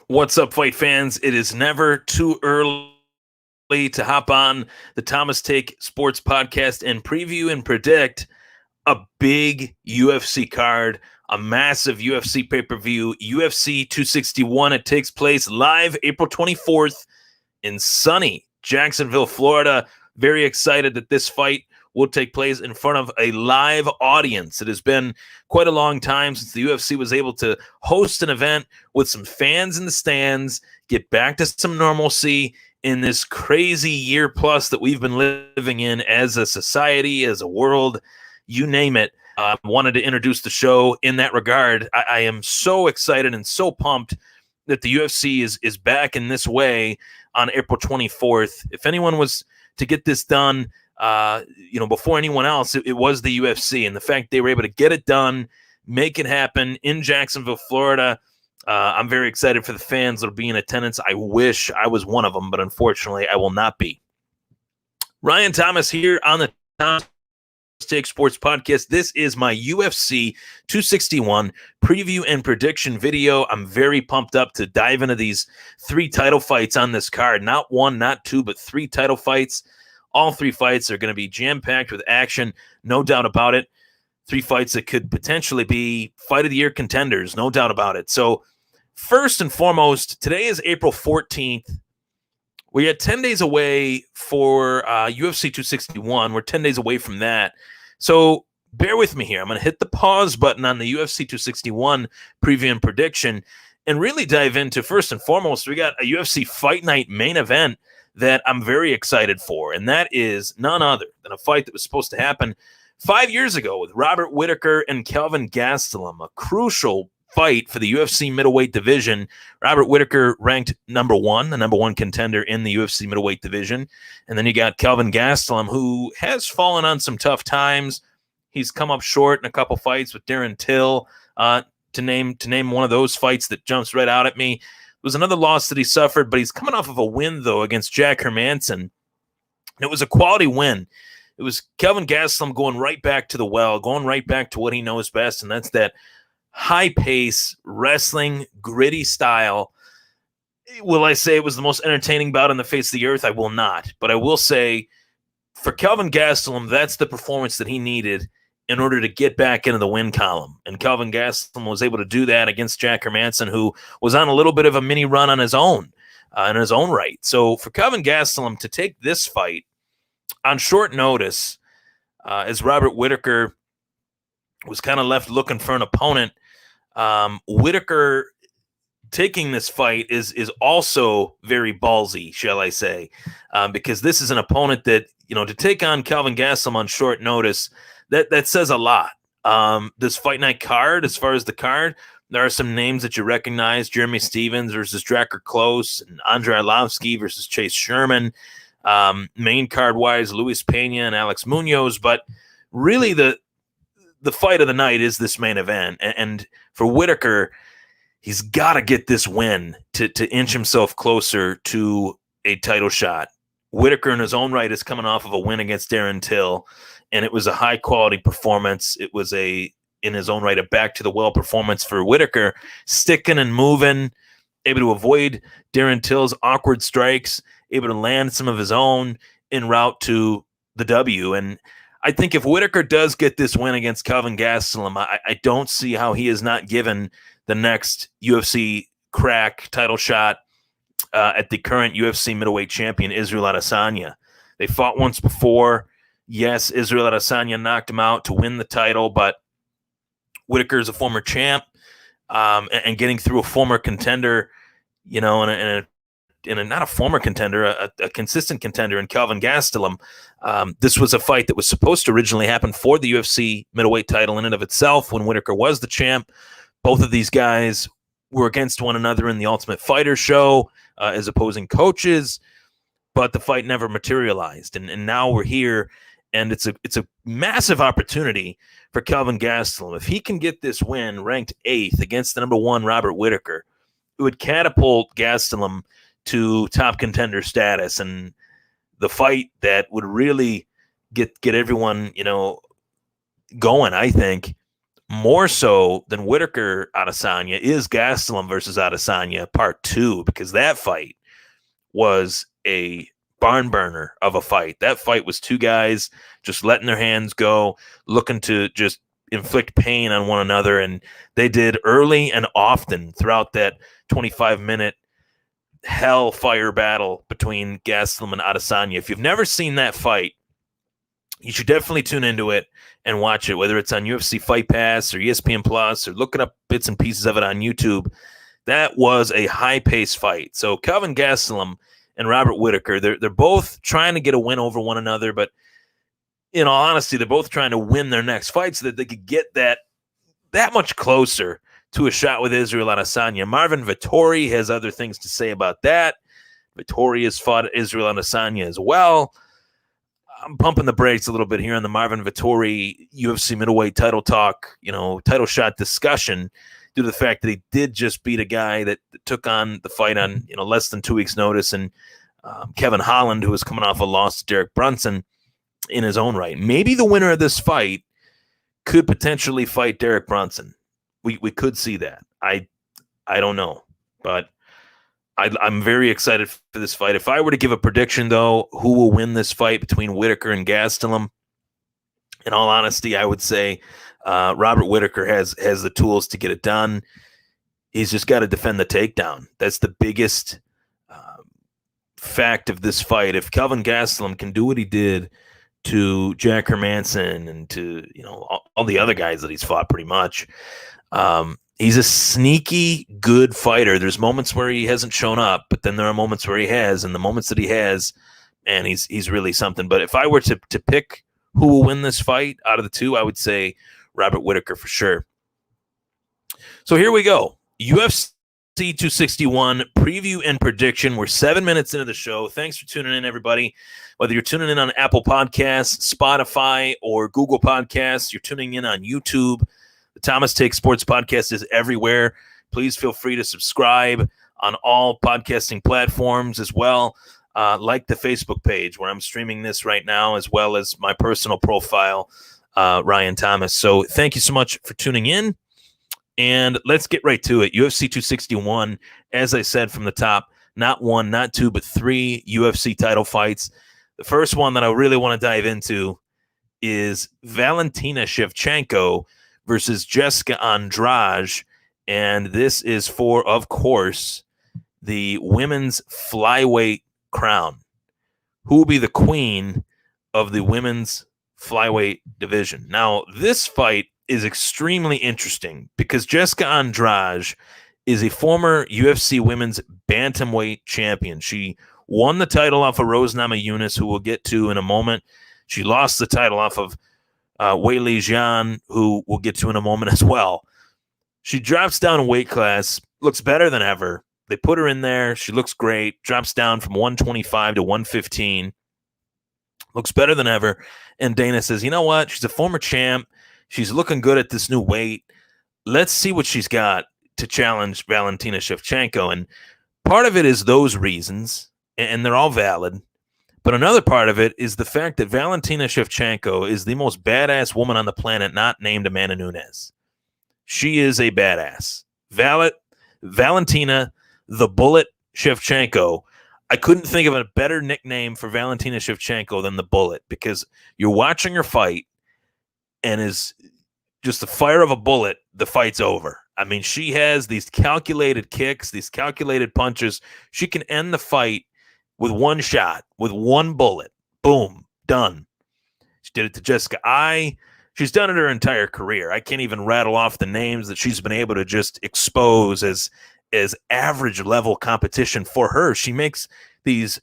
What's up, fight fans? It is never too early to hop on the Thomas Take Sports Podcast and preview and predict a big UFC card, a massive UFC pay-per-view, UFC 261. It takes place live April 24th in sunny Jacksonville, Florida. Very excited that this fight will take place in front of a live audience. It has been quite a long time since the UFC was able to host an event with some fans in the stands, get back to some normalcy in this crazy year plus that we've been living in as a society, as a world, you name it. Wanted to introduce the show in that regard. I am so excited and so pumped that the UFC is back in this way on April 24th. If anyone was to get this done, before anyone else, it was the UFC, and the fact they were able to get it done, make it happen in Jacksonville, Florida. I'm very excited for the fans that'll be in attendance. I wish I was one of them, but unfortunately, I will not be. Ryan Thomas here on the Thomas Take Sports Podcast. This is my UFC 261 preview and prediction video. I'm very pumped up to dive into these three title fights on this card. Not one, not two, but three title fights. All three fights are going to be jam-packed with action, no doubt about it. Three fights that could potentially be Fight of the Year contenders, no doubt about it. So first and foremost, today is April 14th. We are 10 days away for UFC 261. We're 10 days away from that. So bear with me here. I'm going to hit the pause button on the UFC 261 preview and prediction and really dive into, first and foremost, we got a UFC Fight Night main event that I'm very excited for, and that is none other than a fight that was supposed to happen 5 years ago with Robert Whittaker and Kelvin Gastelum, a crucial fight for the UFC middleweight division. Robert Whittaker ranked number one, the number one contender in the UFC middleweight division, and then you got Kelvin Gastelum, who has fallen on some tough times. He's come up short in a couple fights with Darren Till, to name one of those fights that jumps right out at me. It was another loss that he suffered, but he's coming off of a win, though, against Jack Hermanson. And it was a quality win. It was Kelvin Gastelum going right back to the well, going right back to what he knows best, and that's that high-pace, wrestling, gritty style. Will I say it was the most entertaining bout on the face of the earth? I will not. But I will say, for Kelvin Gastelum, that's the performance that he needed in order to get back into the win column. And Kelvin Gastelum was able to do that against Jack Hermanson, who was on a little bit of a mini run on his own, in his own right. So for Kelvin Gastelum to take this fight on short notice, as Robert Whittaker was kind of left looking for an opponent, Whittaker taking this fight is also very ballsy, shall I say, because this is an opponent that, to take on Kelvin Gastelum on short notice, that says a lot. This Fight Night card, as far as the card, there are some names that you recognize: Jeremy Stevens versus Drakkar Klose, and Andrei Arlovski versus Chase Sherman. Main card-wise, Luis Pena and Alex Munoz. But really, the fight of the night is this main event. And for Whittaker, he's got to get this win to inch himself closer to a title shot. Whittaker, in his own right, is coming off of a win against Darren Till, and it was a high-quality performance. It was in his own right, a back-to-the-well performance for Whittaker, sticking and moving, able to avoid Darren Till's awkward strikes, able to land some of his own en route to the W. And I think if Whittaker does get this win against Kelvin Gastelum, I don't see how he is not given the next UFC crack title shot at the current UFC middleweight champion, Israel Adesanya. They fought once before. Yes, Israel Adesanya knocked him out to win the title, but Whittaker is a former champ, and getting through a former contender, not a former contender, a consistent contender in Kelvin Gastelum. This was a fight that was supposed to originally happen for the UFC middleweight title in and of itself when Whittaker was the champ. Both of these guys were against one another in the Ultimate Fighter show as opposing coaches, but the fight never materialized. And now we're here, and it's a massive opportunity for Kelvin Gastelum. If he can get this win, ranked 8th against the number 1 Robert Whittaker, it would catapult Gastelum to top contender status, and the fight that would really get everyone, going, I think, more so than Whitaker Adesanya is Gastelum versus Adesanya Part 2, because that fight was a barn burner of a fight. That fight was two guys just letting their hands go, looking to just inflict pain on one another, and they did early and often throughout that 25-minute hellfire battle between Gastelum and Adesanya. If you've never seen that fight, you should definitely tune into it and watch it, whether it's on UFC Fight Pass or ESPN Plus, or looking up bits and pieces of it on YouTube. That was a high-paced fight. So Kelvin Gastelum and Robert Whitaker, they're both trying to get a win over one another, but in all honesty, they're both trying to win their next fight so that they could get that much closer to a shot with Israel Adesanya. Marvin Vettori has other things to say about that. Vettori has fought Israel Adesanya as well. I'm pumping the brakes a little bit here on the Marvin Vettori UFC middleweight title talk, title shot discussion, due to the fact that he did just beat a guy that took on the fight on less than 2 weeks' notice, and Kevin Holland, who was coming off a loss to Derek Brunson in his own right. Maybe the winner of this fight could potentially fight Derek Brunson. We could see that. I don't know, but I'm very excited for this fight. If I were to give a prediction, though, who will win this fight between Whitaker and Gastelum, in all honesty, I would say Robert Whitaker has the tools to get it done. He's just got to defend the takedown. That's the biggest fact of this fight. If Kelvin Gastelum can do what he did to Jack Hermanson and to all the other guys that he's fought, pretty much, he's a sneaky good fighter. There's moments where he hasn't shown up, but then there are moments where he has, and the moments that he has, and he's really something. But if I were to pick who will win this fight out of the two, I would say Robert Whitaker for sure. So here we go. UFC 261 preview and prediction. We're 7 minutes into the show. Thanks for tuning in, everybody. Whether you're tuning in on Apple Podcasts, Spotify, or Google Podcasts, you're tuning in on YouTube. The Thomas Take Sports Podcast is everywhere. Please feel free to subscribe on all podcasting platforms as well. Like the Facebook page where I'm streaming this right now, as well as my personal profile, Ryan Thomas. So thank you so much for tuning in. And let's get right to it. UFC 261, as I said from the top, not one, not two, but three UFC title fights. The first one that I really want to dive into is Valentina Shevchenko versus Jessica Andrade. And this is for, of course, the women's flyweight crown. Who will be the queen of the women's flyweight division? Now, this fight is extremely interesting because Jessica Andrade is a former UFC women's bantamweight champion. She won the title off of Rose Namajunas, who we'll get to in a moment. She lost the title off of Weili Zhang, who we'll get to in a moment as well. She drops down a weight class, looks better than ever. They put her in there. She looks great. Drops down from 125 to 115. Looks better than ever. And Dana says, you know what? She's a former champ. She's looking good at this new weight. Let's see what she's got to challenge Valentina Shevchenko. And part of it is those reasons, and they're all valid. But another part of it is the fact that Valentina Shevchenko is the most badass woman on the planet not named Amanda Nunes. She is a badass. Valentina the Bullet Shevchenko. I couldn't think of a better nickname for Valentina Shevchenko than the Bullet, because you're watching her fight, and is just the fire of a bullet, the fight's over. I mean, she has these calculated kicks, these calculated punches. She can end the fight with one shot, with one bullet. Boom, done. She did it to Jessica Ai. She's done it her entire career. I can't even rattle off the names that she's been able to just expose as average level competition for her. She makes these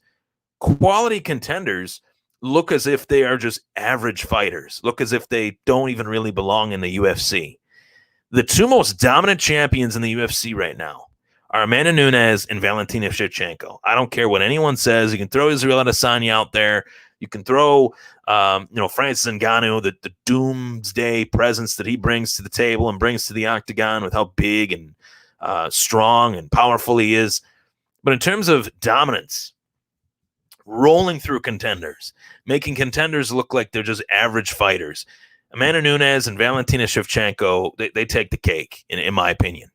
quality contenders look as if they are just average fighters, look as if they don't even really belong in the UFC. The two most dominant champions in the UFC right now are Amanda Nunes and Valentina Shevchenko. I don't care what anyone says. You can throw Israel Adesanya out there. You can throw, Francis Ngannou, the doomsday presence that he brings to the table and brings to the octagon with how big and strong and powerful he is. But in terms of dominance, rolling through contenders, making contenders look like they're just average fighters, Amanda Nunes and Valentina Shevchenko, they take the cake, in my opinion.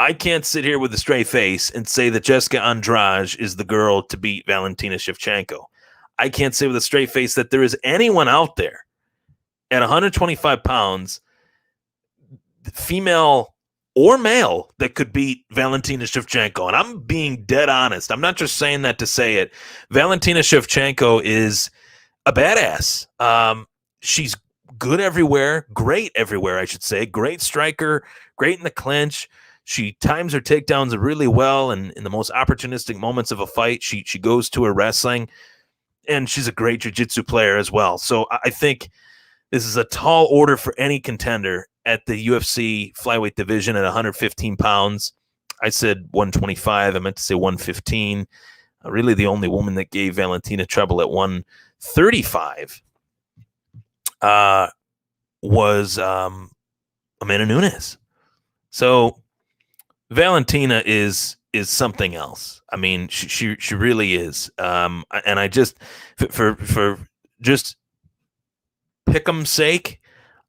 I can't sit here with a straight face and say that Jessica Andrade is the girl to beat Valentina Shevchenko. I can't say with a straight face that there is anyone out there at 125 pounds, female or male, that could beat Valentina Shevchenko. And I'm being dead honest. I'm not just saying that to say it. Valentina Shevchenko is a badass. She's good everywhere, great everywhere, I should say. Great striker, great in the clinch. She times her takedowns really well, and in the most opportunistic moments of a fight, she goes to her wrestling, and she's a great jiu-jitsu player as well. So I think this is a tall order for any contender at the UFC flyweight division at 115 pounds. I said 125. I meant to say 115. Really the only woman that gave Valentina trouble at 135 was Amanda Nunes. So Valentina is something else. I mean, she really is. And I just for just pick'em's sake,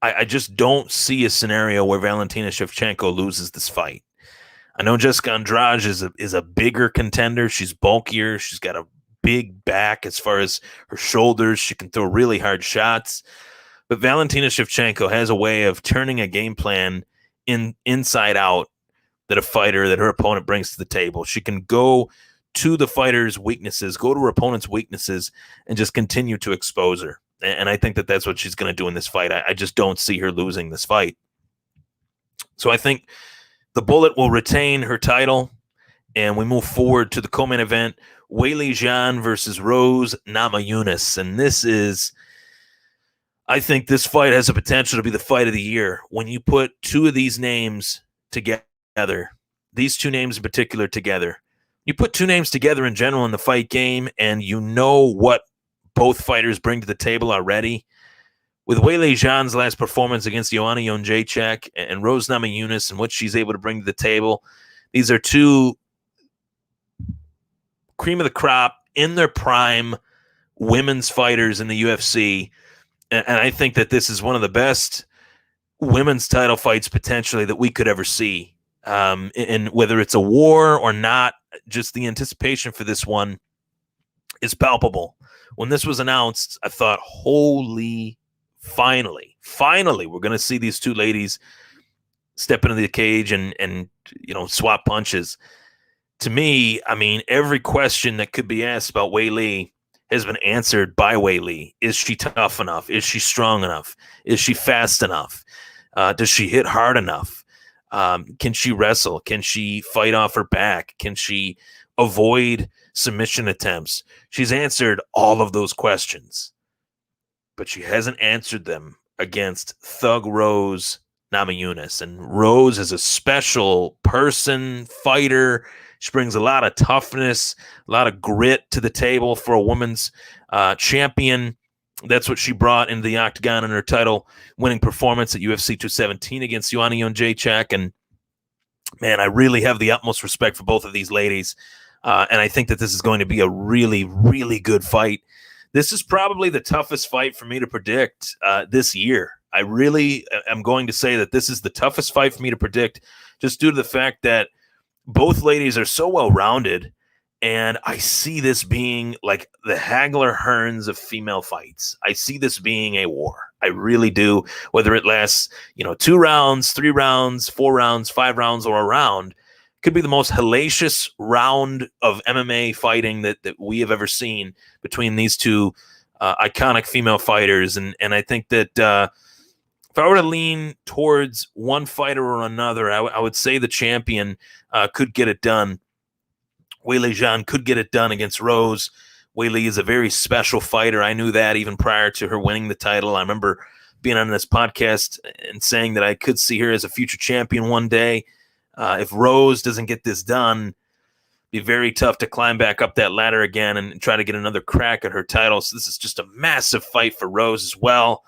I just don't see a scenario where Valentina Shevchenko loses this fight. I know Jessica Andrade is a bigger contender. She's bulkier. She's got a big back as far as her shoulders. She can throw really hard shots. But Valentina Shevchenko has a way of turning a game plan inside out that her opponent brings to the table. She can go to the fighter's weaknesses, go to her opponent's weaknesses, and just continue to expose her. And I think that that's what she's going to do in this fight. I just don't see her losing this fight. So I think the Bullet will retain her title, and we move forward to the co-main event, Weili Zhang versus Rose Namajunas. And I think this fight has the potential to be the fight of the year. When you put two of these names together, these two names in particular together, you put two names together in general in the fight game, and you know what both fighters bring to the table already. With Weili Zhang's last performance against Joanna Jędrzejczyk and Rose Namajunas and what she's able to bring to the table, these are two cream of the crop, in their prime, women's fighters in the UFC. And I think that this is one of the best women's title fights potentially that we could ever see. And whether it's a war or not, just the anticipation for this one is palpable. When this was announced, I thought, holy, finally, we're going to see these two ladies step into the cage and swap punches. To me, I mean, every question that could be asked about Weili has been answered by Weili. Is she tough enough? Is she strong enough? Is she fast enough? Does she hit hard enough? Can she wrestle? Can she fight off her back? Can she avoid submission attempts? She's answered all of those questions, but she hasn't answered them against Thug Rose Namajunas. And Rose is a special person, fighter. She brings a lot of toughness, a lot of grit to the table for a woman's champion. That's what she brought into the octagon in her title-winning performance at UFC 217 against Joanna Jędrzejczyk. And, man, I really have the utmost respect for both of these ladies. And I think that this is going to be a really, really good fight. This is probably the toughest fight for me to predict this year. I really am going to say that this is the toughest fight for me to predict, just due to the fact that both ladies are so well-rounded, and I see this being like the Hagler-Hearns of female fights. I see this being a war. I really do. Whether it lasts, 2 rounds, 3 rounds, 4 rounds, 5 rounds, or a round, could be the most hellacious round of MMA fighting that we have ever seen between these two iconic female fighters. And I think that if I were to lean towards one fighter or another, I would say the champion could get it done. Weili Zhang could get it done against Rose. Weili is a very special fighter. I knew that even prior to her winning the title. I remember being on this podcast and saying that I could see her as a future champion one day. If Rose doesn't get this done, it'd be very tough to climb back up that ladder again and try to get another crack at her title. So this is just a massive fight for Rose as well.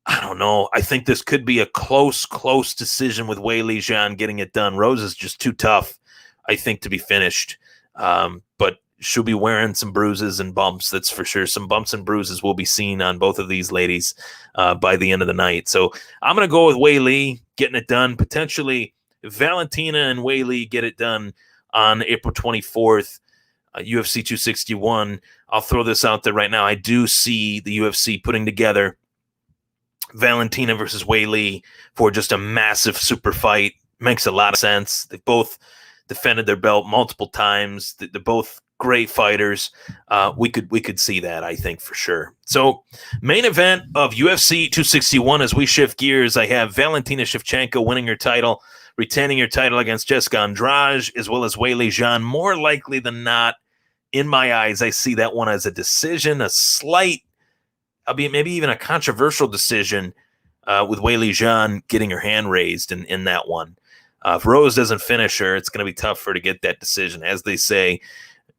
I don't know. I think this could be a close decision with Weili Zhang getting it done. Rose is just too tough, I think, to be finished. But she'll be wearing some bruises and bumps. That's for sure. Some bumps and bruises will be seen on both of these ladies by the end of the night. So I'm going to go with Wei Li getting it done. Potentially Valentina and Wei Li get it done on April 24th, UFC 261. I'll throw this out there right now. I do see the UFC putting together Valentina versus Wei Li for just a massive super fight. Makes a lot of sense. They both defended their belt multiple times. They're both great fighters. We could see that, I think, for sure. So main event of UFC 261, as we shift gears, I have Valentina Shevchenko winning her title, retaining her title against Jessica Andrade, as well as Weili Zhang. More likely than not, in my eyes, I see that one as a decision, a slight, albeit maybe even a controversial decision, with Weili Zhang getting her hand raised in that one. If Rose doesn't finish her, it's going to be tough for her to get that decision. As they say,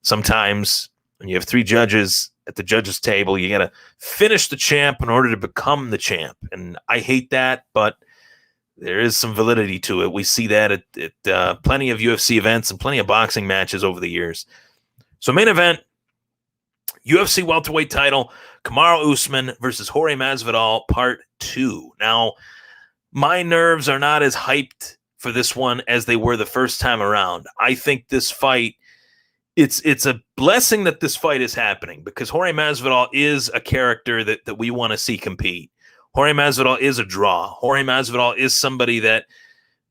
sometimes when you have three judges at the judges' table, you got to finish the champ in order to become the champ. And I hate that, but there is some validity to it. We see that at plenty of UFC events and plenty of boxing matches over the years. So main event, UFC welterweight title, Kamaru Usman versus Jorge Masvidal, part 2. Now, my nerves are not as hyped for this one as they were the first time around. I think this fight, it's a blessing that this fight is happening, because Jorge Masvidal is a character that we want to see compete. Jorge Masvidal is a draw. Jorge Masvidal is somebody that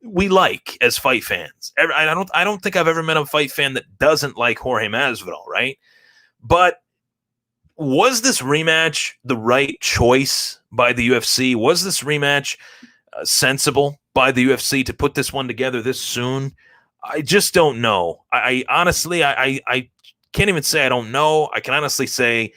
we like as fight fans. I don't think I've ever met a fight fan that doesn't like Jorge Masvidal, right? But was this rematch the right choice by the UFC? Was this rematch sensible by the UFC to put this one together this soon? I just don't know. I honestly, I can't even say I don't know. I can honestly say,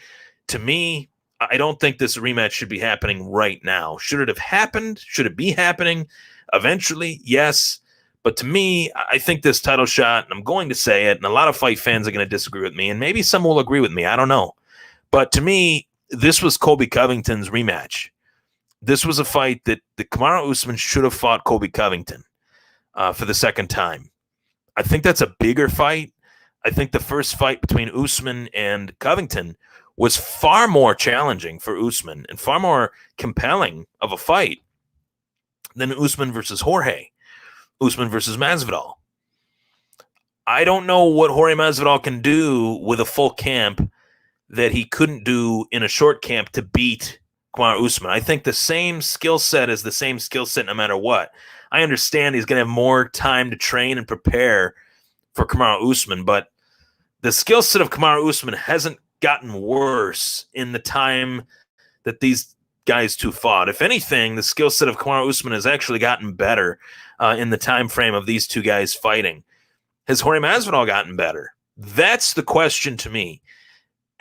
to me, I don't think this rematch should be happening right now. Should it have happened? Should it be happening eventually? Yes. But to me, I think this title shot, and I'm going to say it, and a lot of fight fans are going to disagree with me, and maybe some will agree with me. I don't know. But to me, this was Colby Covington's rematch. This was a fight that Kamaru Usman should have fought Colby Covington for the second time. I think that's a bigger fight. I think the first fight between Usman and Covington was far more challenging for Usman and far more compelling of a fight than Usman versus Jorge, Usman versus Masvidal. I don't know what Jorge Masvidal can do with a full camp that he couldn't do in a short camp to beat Kamaru Usman. I think the same skill set is the same skill set no matter what. I understand he's going to have more time to train and prepare for Kamaru Usman, but the skill set of Kamaru Usman hasn't gotten worse in the time that these guys two fought. If anything, the skill set of Kamaru Usman has actually gotten better in the time frame of these two guys fighting. Has Jorge Masvidal gotten better? That's the question to me.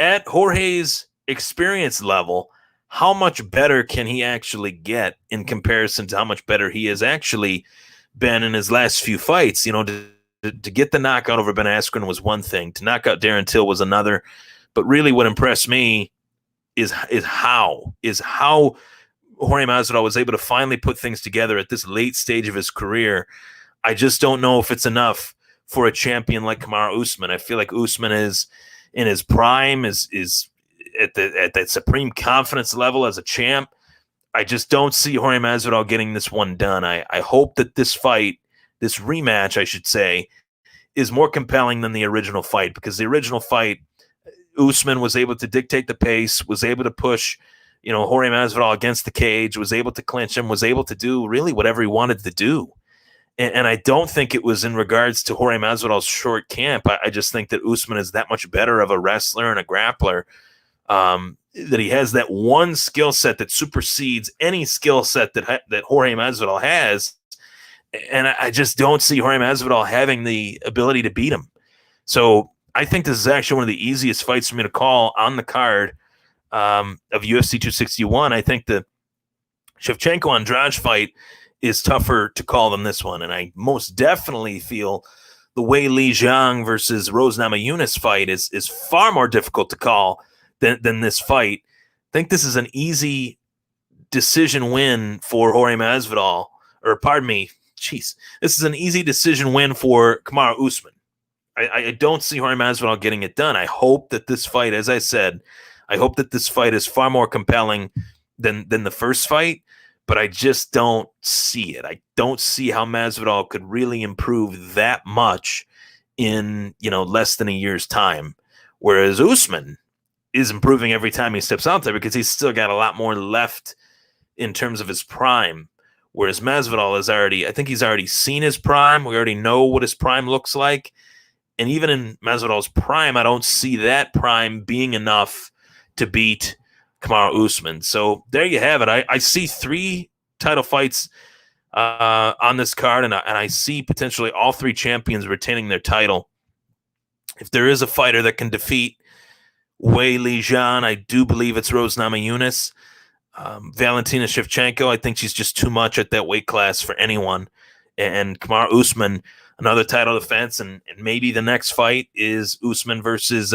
At Jorge's experience level, how much better can he actually get in comparison to how much better he has actually been in his last few fights? You know, to get the knockout over Ben Askren was one thing. To knock out Darren Till was another. But really what impressed me is how Jorge Masvidal was able to finally put things together at this late stage of his career. I just don't know if it's enough for a champion like Kamaru Usman. I feel like Usman is in his prime, is at that supreme confidence level as a champ. I just don't see Jorge Masvidal getting this one done. I hope that this fight, this rematch, I should say, is more compelling than the original fight, because the original fight, Usman was able to dictate the pace, was able to push, Jorge Masvidal against the cage, was able to clinch him, was able to do really whatever he wanted to do. And I don't think it was in regards to Jorge Masvidal's short camp. I just think that Usman is that much better of a wrestler and a grappler, that he has that one skill set that supersedes any skill set that Jorge Masvidal has. And I just don't see Jorge Masvidal having the ability to beat him. So I think this is actually one of the easiest fights for me to call on the card of UFC 261. I think the Shevchenko-Andrade fight is tougher to call than this one. And I most definitely feel the Weili Zhang versus Rose Namajunas fight is far more difficult to call than this fight. I think this is an easy decision win for Jorge Masvidal, or pardon me, this is an easy decision win for Kamaru Usman. I don't see Jorge Masvidal getting it done. I hope that this fight, as I said, I hope that this fight is far more compelling than the first fight, but I just don't see it. I don't see how Masvidal could really improve that much in, less than a year's time. Whereas Usman is improving every time he steps out there because he's still got a lot more left in terms of his prime. Whereas Masvidal I think he's already seen his prime. We already know what his prime looks like. And even in Masvidal's prime, I don't see that prime being enough to beat Kamaru Usman. So there you have it. I see 3 title fights on this card, and I see potentially all 3 champions retaining their title. If there is a fighter that can defeat Wei Li Jian, I do believe it's Rose Namajunas. Valentina Shevchenko, I think she's just too much at that weight class for anyone. And Kamaru Usman, another title defense, and maybe the next fight is Usman versus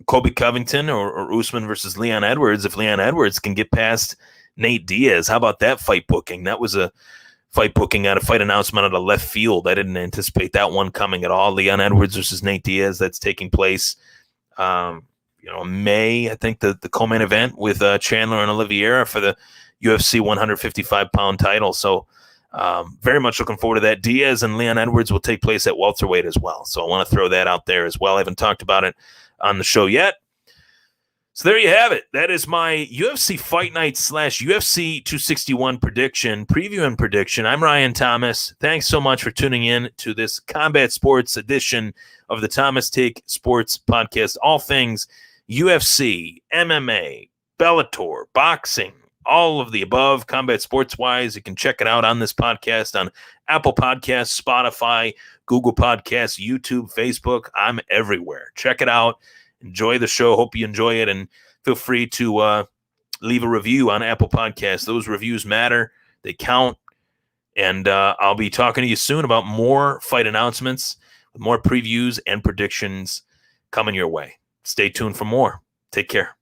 Colby Covington or Usman versus Leon Edwards. If Leon Edwards can get past Nate Diaz, how about that fight booking? That was a fight booking out of fight announcement out of left field. I didn't anticipate that one coming at all. Leon Edwards versus Nate Diaz, that's taking place May, I think the co-main event with Chandler and Oliveira for the UFC 155-pound title. So very much looking forward to that. Diaz and Leon Edwards will take place at welterweight as well. So I want to throw that out there as well. I haven't talked about it on the show yet. So there you have it. That is my UFC Fight Night / UFC 261 preview and prediction. I'm Ryan Thomas. Thanks so much for tuning in to this Combat Sports edition of the Thomas Take Sports Podcast. All things UFC, MMA, Bellator, boxing, all of the above, combat sports-wise. You can check it out on this podcast on Apple Podcasts, Spotify, Google Podcasts, YouTube, Facebook. I'm everywhere. Check it out. Enjoy the show. Hope you enjoy it, and feel free to leave a review on Apple Podcasts. Those reviews matter. They count. And I'll be talking to you soon about more fight announcements, more previews and predictions coming your way. Stay tuned for more. Take care.